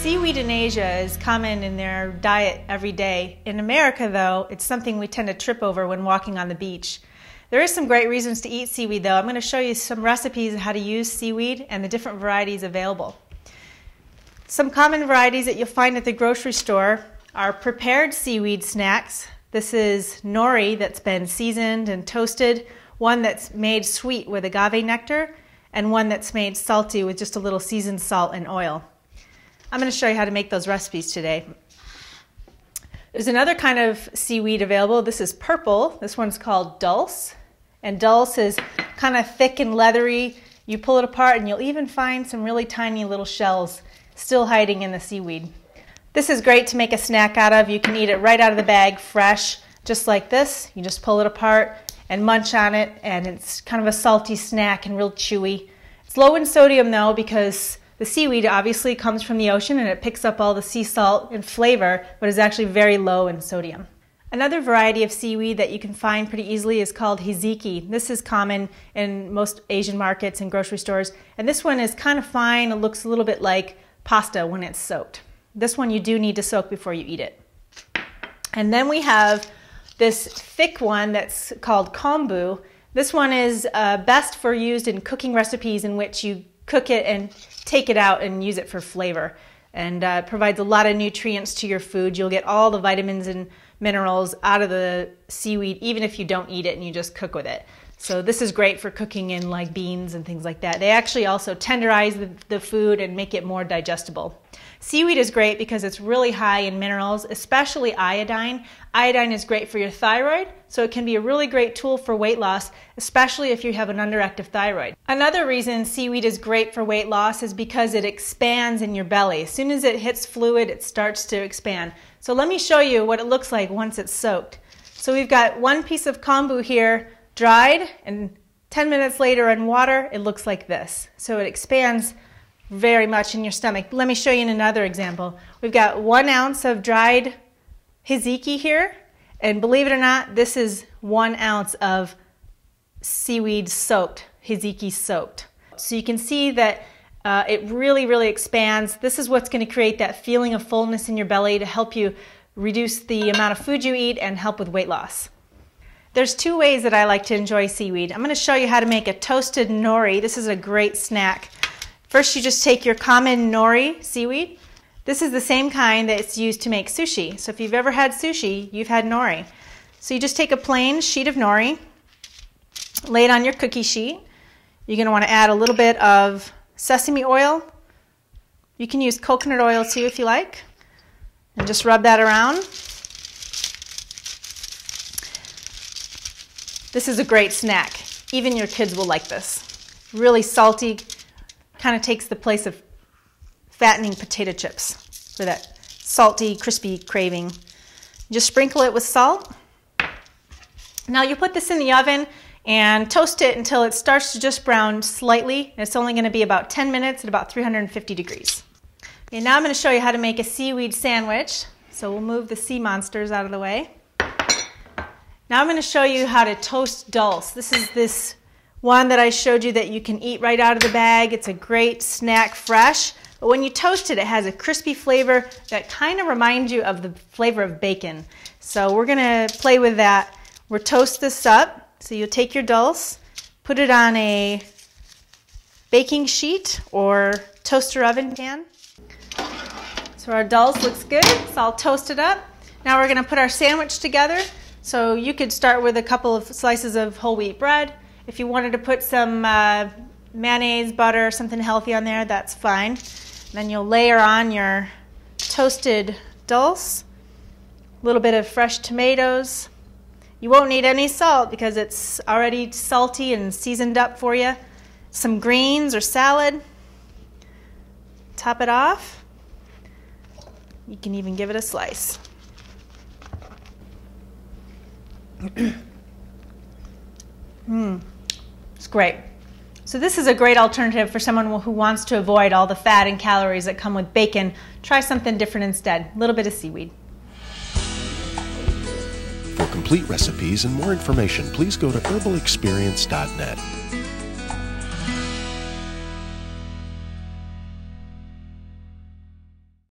Seaweed in Asia is common in their diet every day. In America, though, it's something we tend to trip over when walking on the beach. There is some great reasons to eat seaweed, though. I'm going to show you some recipes on how to use seaweed and the different varieties available. Some common varieties that you'll find at the grocery store are prepared seaweed snacks. This is nori that's been seasoned and toasted, one that's made sweet with agave nectar, and one that's made salty with just a little seasoned salt and oil. I'm going to show you how to make those recipes today. There's another kind of seaweed available. This is purple. This one's called dulse. And dulse is kind of thick and leathery. You pull it apart and you'll even find some really tiny little shells still hiding in the seaweed. This is great to make a snack out of. You can eat it right out of the bag, fresh, just like this. You just pull it apart and munch on it, and it's kind of a salty snack and real chewy. It's low in sodium though, because the seaweed obviously comes from the ocean and it picks up all the sea salt and flavor, but is actually very low in sodium. Another variety of seaweed that you can find pretty easily is called hiziki. This is common in most Asian markets and grocery stores, and this one is kind of fine. It looks a little bit like pasta when it's soaked. This one you do need to soak before you eat it. And then we have this thick one that's called kombu. This one is best for used in cooking recipes in which you cook it and take it out and use it for flavor, and provides a lot of nutrients to your food. You'll get all the vitamins and minerals out of the seaweed even if you don't eat it and you just cook with it. So this is great for cooking in like beans and things like that. They actually also tenderize the food and make it more digestible. Seaweed is great because it's really high in minerals, especially iodine. Iodine is great for your thyroid, so it can be a really great tool for weight loss, especially if you have an underactive thyroid. Another reason seaweed is great for weight loss is because it expands in your belly. As soon as it hits fluid, it starts to expand. So let me show you what it looks like once it's soaked. So we've got one piece of kombu here, dried, and 10 minutes later in water, it looks like this. So it expands very much in your stomach. Let me show you in another example. We've got 1 ounce of dried hiziki here, and believe it or not, this is 1 ounce of seaweed soaked, hiziki soaked. So you can see that it really expands. This is what's going to create that feeling of fullness in your belly to help you reduce the amount of food you eat and help with weight loss. There's 2 ways that I like to enjoy seaweed. I'm going to show you how to make a toasted nori. This is a great snack. First, you just take your common nori seaweed. This is the same kind that's used to make sushi. So if you've ever had sushi, you've had nori. So you just take a plain sheet of nori, lay it on your cookie sheet. You're going to want to add a little bit of sesame oil. You can use coconut oil too if you like. And just rub that around. This is a great snack. Even your kids will like this. Really salty, kind of takes the place of fattening potato chips for that salty, crispy craving. Just sprinkle it with salt. Now you put this in the oven and toast it until it starts to just brown slightly. It's only going to be about 10 minutes at about 350 degrees. Okay, now I'm going to show you how to make a seaweed sandwich. So we'll move the sea monsters out of the way. Now I'm going to show you how to toast dulse. This is this one that I showed you that you can eat right out of the bag. It's a great snack fresh, but when you toast it, it has a crispy flavor that kind of reminds you of the flavor of bacon. So we're going to play with that. We'll toast this up. So you'll take your dulse, put it on a baking sheet or toaster oven pan. So our dulse looks good. It's all toasted up. Now we're going to put our sandwich together. So you could start with a couple of slices of whole wheat bread. If you wanted to put some mayonnaise, butter, something healthy on there, that's fine. Then you'll layer on your toasted dulse, a little bit of fresh tomatoes. You won't need any salt because it's already salty and seasoned up for you. Some greens or salad. Top it off. You can even give it a slice. It's great. So this is a great alternative for someone who wants to avoid all the fat and calories that come with bacon. Try something different instead. A little bit of seaweed. For complete recipes and more information, please go to herbalexperience.net.